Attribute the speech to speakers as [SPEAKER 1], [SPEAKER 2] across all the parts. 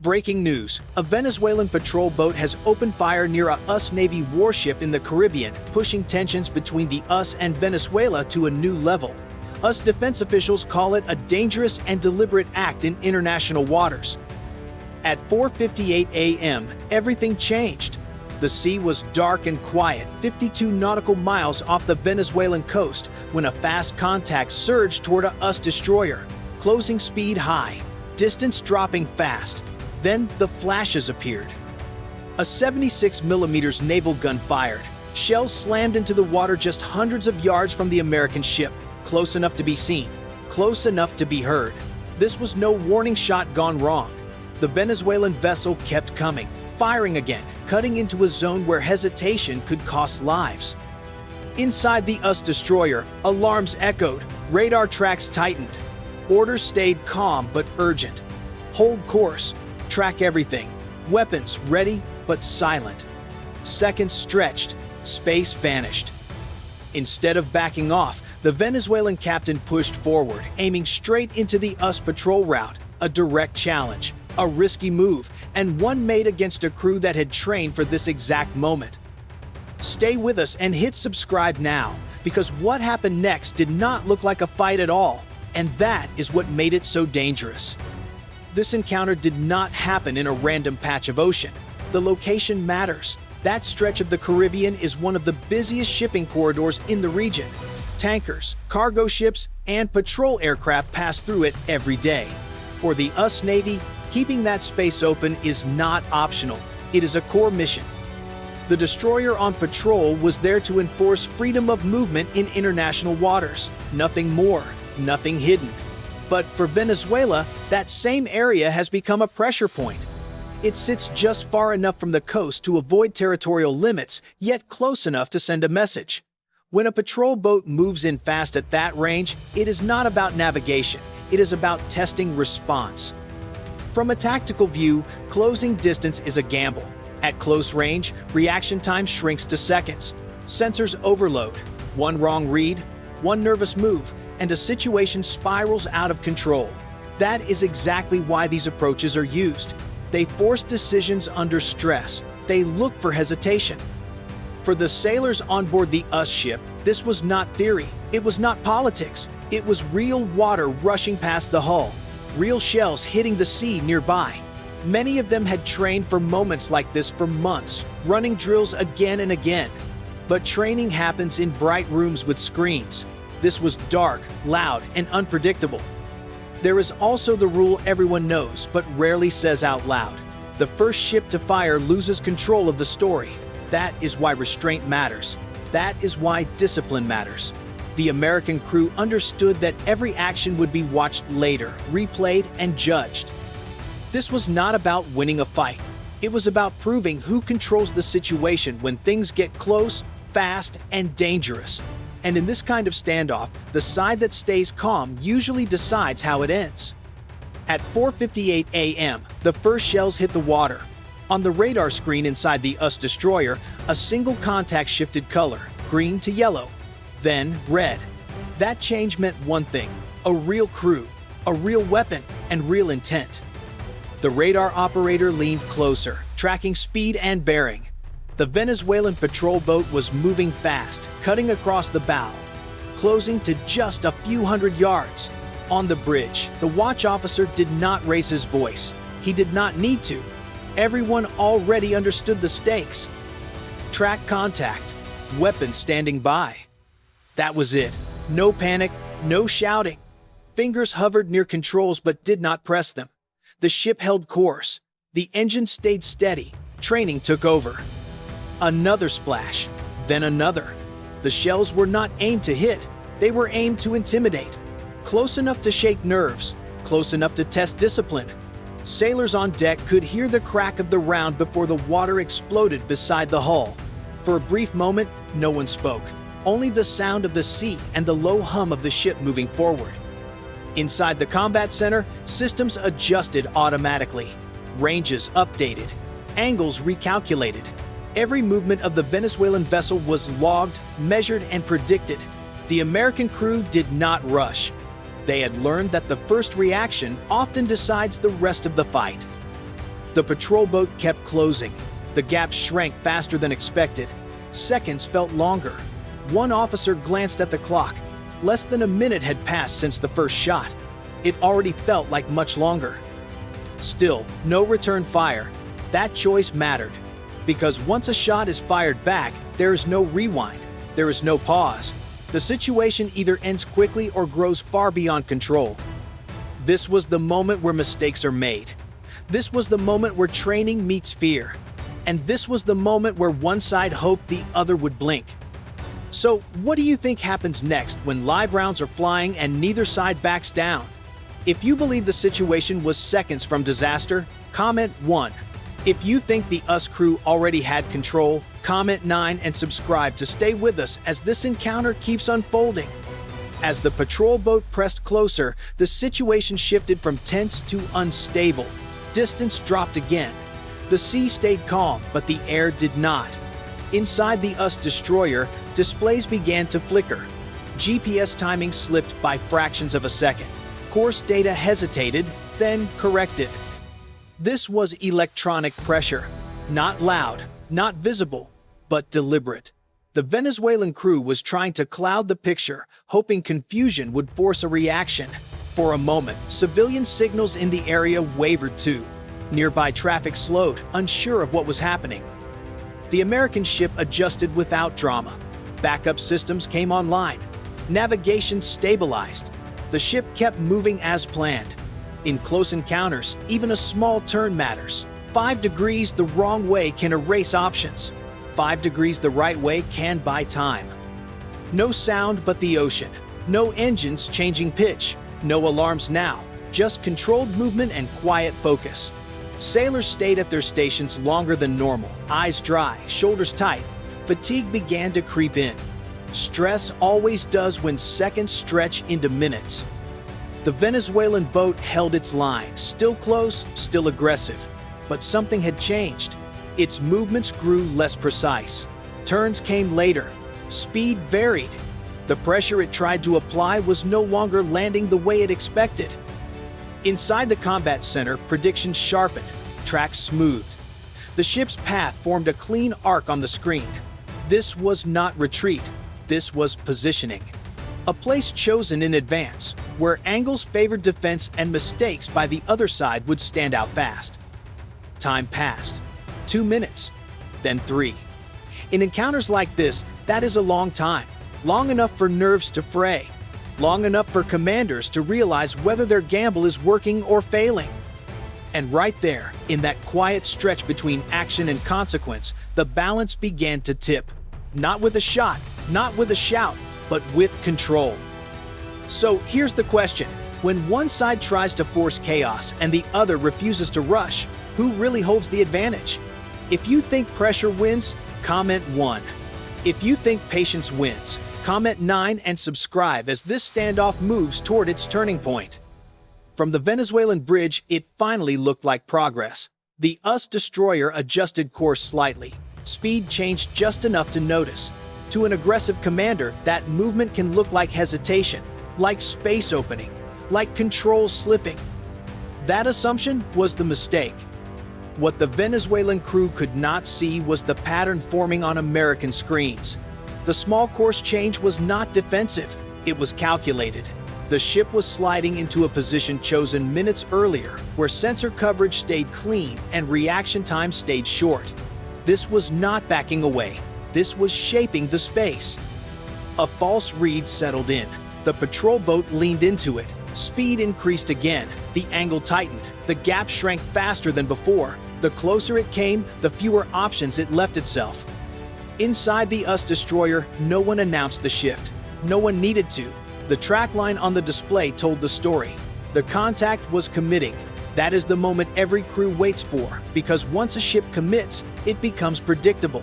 [SPEAKER 1] Breaking news: a Venezuelan patrol boat has opened fire near a US Navy warship in the Caribbean, pushing tensions between the US and Venezuela to a new level. US defense officials call it a dangerous and deliberate act in international waters. At 4:58 a.m., everything changed. The sea was dark and quiet, 52 nautical miles off the Venezuelan coast, when a fast contact surged toward a US destroyer, closing speed high, distance dropping fast. Then the flashes appeared. A 76mm naval gun fired. Shells slammed into the water just hundreds of yards from the American ship, close enough to be seen, close enough to be heard. This was no warning shot gone wrong. The Venezuelan vessel kept coming, firing again, cutting into a zone where hesitation could cost lives. Inside the US destroyer, alarms echoed, radar tracks tightened. Orders stayed calm but urgent. Hold course, track everything. Weapons ready but silent. Seconds stretched, space vanished. Instead of backing off, the Venezuelan captain pushed forward, aiming straight into the US patrol route, a direct challenge. A risky move, and one made against a crew that had trained for this exact moment. Stay with us and hit subscribe now, because what happened next did not look like a fight at all, and that is what made it so dangerous. This encounter did not happen in a random patch of ocean. The location matters. That stretch of the Caribbean is one of the busiest shipping corridors in the region. Tankers, cargo ships, and patrol aircraft pass through it every day. For the US Navy, keeping that space open is not optional. It is a core mission. The destroyer on patrol was there to enforce freedom of movement in international waters. Nothing more, nothing hidden. But for Venezuela, that same area has become a pressure point. It sits just far enough from the coast to avoid territorial limits, yet close enough to send a message. When a patrol boat moves in fast at that range, it is not about navigation. It is about testing response. From a tactical view, closing distance is a gamble. At close range, reaction time shrinks to seconds. Sensors overload. One wrong read, one nervous move, and a situation spirals out of control. That is exactly why these approaches are used. They force decisions under stress. They look for hesitation. For the sailors on board the US ship, this was not theory. It was not politics. It was real water rushing past the hull. Real shells hitting the sea nearby. Many of them had trained for moments like this for months, running drills again and again. But training happens in bright rooms with screens. This was dark, loud, and unpredictable. There is also the rule everyone knows but rarely says out loud. The first ship to fire loses control of the story. That is why restraint matters. That is why discipline matters. The American crew understood that every action would be watched later, replayed, and judged. This was not about winning a fight. It was about proving who controls the situation when things get close, fast, and dangerous. And in this kind of standoff, the side that stays calm usually decides how it ends. At 4:58 a.m., the first shells hit the water. On the radar screen inside the US destroyer, a single contact shifted color, green to yellow, then red. That change meant one thing: a real crew, a real weapon, and real intent. The radar operator leaned closer, tracking speed and bearing. The Venezuelan patrol boat was moving fast, cutting across the bow, closing to just a few hundred yards. On the bridge, the watch officer did not raise his voice. He did not need to. Everyone already understood the stakes. Track contact, weapons standing by. That was it. No panic, no shouting. Fingers hovered near controls but did not press them. The ship held course. The engine stayed steady. Training took over. Another splash, then another. The shells were not aimed to hit. They were aimed to intimidate. Close enough to shake nerves, close enough to test discipline. Sailors on deck could hear the crack of the round before the water exploded beside the hull. For a brief moment, no one spoke. Only the sound of the sea and the low hum of the ship moving forward. Inside the combat center, systems adjusted automatically. Ranges updated. Angles recalculated. Every movement of the Venezuelan vessel was logged, measured, and predicted. The American crew did not rush. They had learned that the first reaction often decides the rest of the fight. The patrol boat kept closing. The gap shrank faster than expected. Seconds felt longer. One officer glanced at the clock. Less than a minute had passed since the first shot. It already felt like much longer. Still, no return fire. That choice mattered. Because once a shot is fired back, there is no rewind. There is no pause. The situation either ends quickly or grows far beyond control. This was the moment where mistakes are made. This was the moment where training meets fear. And this was the moment where one side hoped the other would blink. So, what do you think happens next when live rounds are flying and neither side backs down? If you believe the situation was seconds from disaster, comment 1. If you think the US crew already had control, comment 9 and subscribe to stay with us as this encounter keeps unfolding. As the patrol boat pressed closer, the situation shifted from tense to unstable. Distance dropped again. The sea stayed calm, but the air did not. Inside the US destroyer, displays began to flicker. GPS timing slipped by fractions of a second. Course data hesitated, then corrected. This was electronic pressure. Not loud, not visible, but deliberate. The Venezuelan crew was trying to cloud the picture, hoping confusion would force a reaction. For a moment, civilian signals in the area wavered too. Nearby traffic slowed, unsure of what was happening. The American ship adjusted without drama. Backup systems came online. Navigation stabilized. The ship kept moving as planned. In close encounters, even a small turn matters. 5 degrees the wrong way can erase options. 5 degrees the right way can buy time. No sound but the ocean. No engines changing pitch. No alarms now. Just controlled movement and quiet focus. Sailors stayed at their stations longer than normal. Eyes dry, shoulders tight. Fatigue began to creep in. Stress always does when seconds stretch into minutes. The Venezuelan boat held its line, still close, still aggressive. But something had changed. Its movements grew less precise. Turns came later. Speed varied. The pressure it tried to apply was no longer landing the way it expected. Inside the combat center, predictions sharpened, tracks smoothed. The ship's path formed a clean arc on the screen. This was not retreat. This was positioning. A place chosen in advance, where angles favored defense and mistakes by the other side would stand out fast. Time passed. 2 minutes, then 3. In encounters like this, that is a long time. Long enough for nerves to fray. Long enough for commanders to realize whether their gamble is working or failing. And right there, in that quiet stretch between action and consequence, the balance began to tip. Not with a shot, not with a shout, but with control. So here's the question. When one side tries to force chaos and the other refuses to rush, who really holds the advantage? If you think pressure wins, comment 1. If you think patience wins, comment 9 and subscribe as this standoff moves toward its turning point. From the Venezuelan bridge, it finally looked like progress. The US destroyer adjusted course slightly. Speed changed just enough to notice. To an aggressive commander, that movement can look like hesitation, like space opening, like control slipping. That assumption was the mistake. What the Venezuelan crew could not see was the pattern forming on American screens. The small course change was not defensive, it was calculated. The ship was sliding into a position chosen minutes earlier, where sensor coverage stayed clean and reaction time stayed short. This was not backing away, this was shaping the space. A false read settled in. The patrol boat leaned into it. Speed increased again. The angle tightened. The gap shrank faster than before. The closer it came, the fewer options it left itself. Inside the US destroyer, no one announced the shift. No one needed to. The track line on the display told the story. The contact was committing. That is the moment every crew waits for, because once a ship commits, it becomes predictable.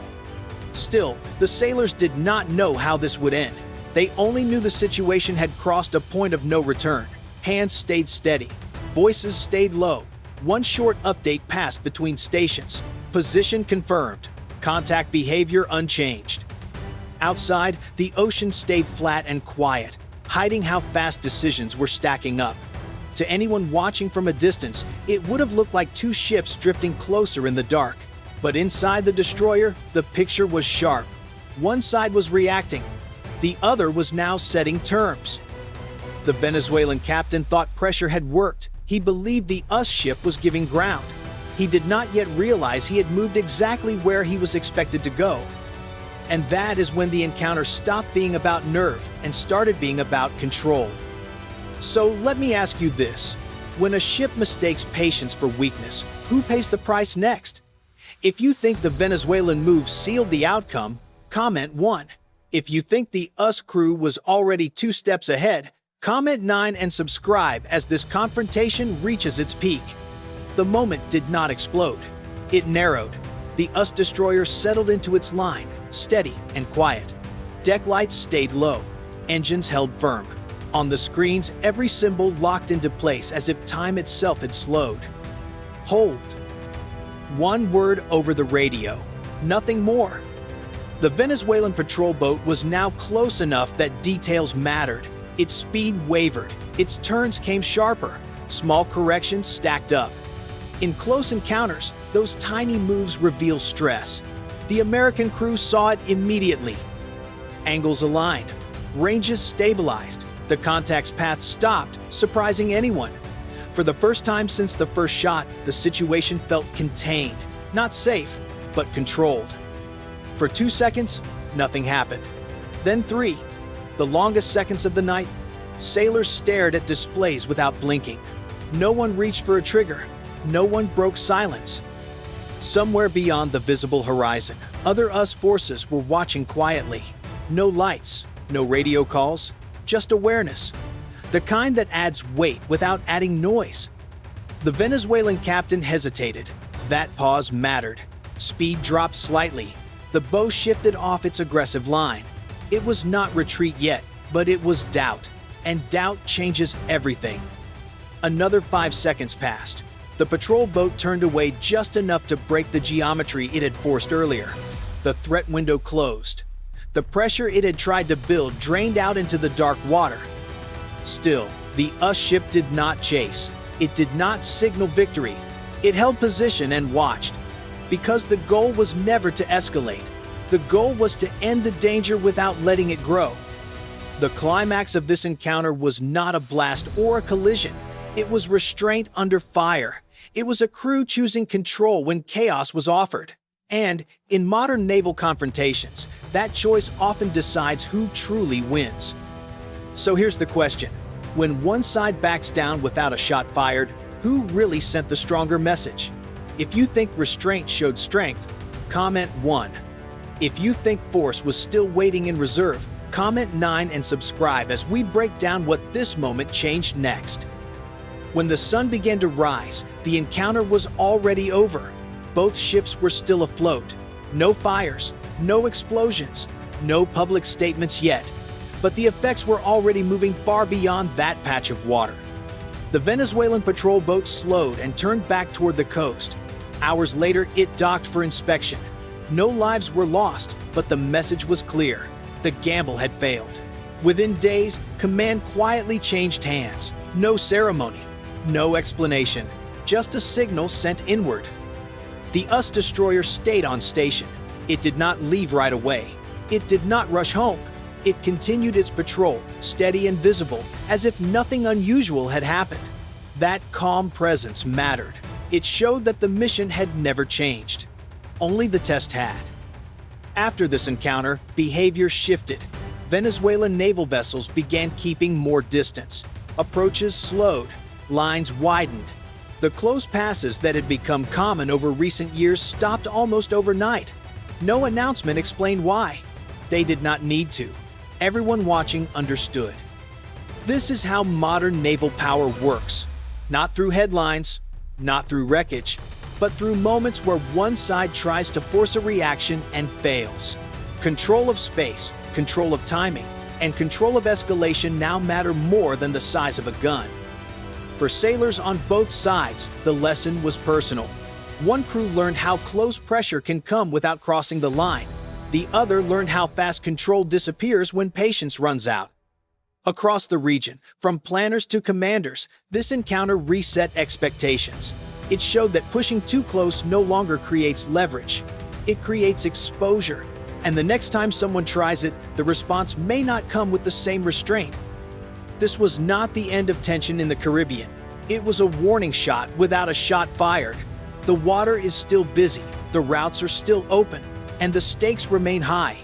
[SPEAKER 1] Still, the sailors did not know how this would end. They only knew the situation had crossed a point of no return. Hands stayed steady. Voices stayed low. One short update passed between stations. Position confirmed. Contact behavior unchanged. Outside, the ocean stayed flat and quiet, hiding how fast decisions were stacking up. To anyone watching from a distance, it would have looked like two ships drifting closer in the dark. But inside the destroyer, the picture was sharp. One side was reacting. The other was now setting terms. The Venezuelan captain thought pressure had worked. He believed the US ship was giving ground. He did not yet realize he had moved exactly where he was expected to go. And that is when the encounter stopped being about nerve and started being about control. So let me ask you this. When a ship mistakes patience for weakness, who pays the price next? If you think the Venezuelan move sealed the outcome, comment 1. If you think the US crew was already 2 steps ahead, comment 9 and subscribe as this confrontation reaches its peak. The moment did not explode. It narrowed. The US destroyer settled into its line, steady and quiet. Deck lights stayed low. Engines held firm. On the screens, every symbol locked into place as if time itself had slowed. Hold. One word over the radio. Nothing more. The Venezuelan patrol boat was now close enough that details mattered. Its speed wavered. Its turns came sharper. Small corrections stacked up. In close encounters, those tiny moves reveal stress. The American crew saw it immediately. Angles aligned. Ranges stabilized. The contact's path stopped, surprising anyone. For the first time since the first shot, the situation felt contained. Not safe, but controlled. For 2 seconds, nothing happened. Then 3. The longest seconds of the night, sailors stared at displays without blinking. No one reached for a trigger. No one broke silence. Somewhere beyond the visible horizon, other US forces were watching quietly. No lights, no radio calls, just awareness. The kind that adds weight without adding noise. The Venezuelan captain hesitated. That pause mattered. Speed dropped slightly. The bow shifted off its aggressive line. It was not retreat yet, but it was doubt. And doubt changes everything. Another 5 seconds passed. The patrol boat turned away just enough to break the geometry it had forced earlier. The threat window closed. The pressure it had tried to build drained out into the dark water. Still, the US ship did not chase. It did not signal victory. It held position and watched. Because the goal was never to escalate. The goal was to end the danger without letting it grow. The climax of this encounter was not a blast or a collision. It was restraint under fire. It was a crew choosing control when chaos was offered. And, in modern naval confrontations, that choice often decides who truly wins. So here's the question. When one side backs down without a shot fired, who really sent the stronger message? If you think restraint showed strength, comment 1. If you think force was still waiting in reserve, comment 9 and subscribe as we break down what this moment changed next. When the sun began to rise, the encounter was already over. Both ships were still afloat. No fires, no explosions, no public statements yet. But the effects were already moving far beyond that patch of water. The Venezuelan patrol boat slowed and turned back toward the coast. Hours later, it docked for inspection. No lives were lost, but the message was clear. The gamble had failed. Within days, command quietly changed hands. No ceremony, no explanation, just a signal sent inward. The US destroyer stayed on station. It did not leave right away. It did not rush home. It continued its patrol, steady and visible, as if nothing unusual had happened. That calm presence mattered. It showed that the mission had never changed. Only the test had. After this encounter, behavior shifted. Venezuelan naval vessels began keeping more distance. Approaches slowed. Lines widened. The close passes that had become common over recent years stopped almost overnight. No announcement explained why. They did not need to. Everyone watching understood. This is how modern naval power works. Not through headlines, not through wreckage, but through moments where one side tries to force a reaction and fails. Control of space, control of timing, and control of escalation now matter more than the size of a gun. For sailors on both sides, the lesson was personal. One crew learned how close pressure can come without crossing the line. The other learned how fast control disappears when patience runs out. Across the region, from planners to commanders, this encounter reset expectations. It showed that pushing too close no longer creates leverage. It creates exposure. And the next time someone tries it, the response may not come with the same restraint. This was not the end of tension in the Caribbean. It was a warning shot without a shot fired. The water is still busy, the routes are still open, and the stakes remain high.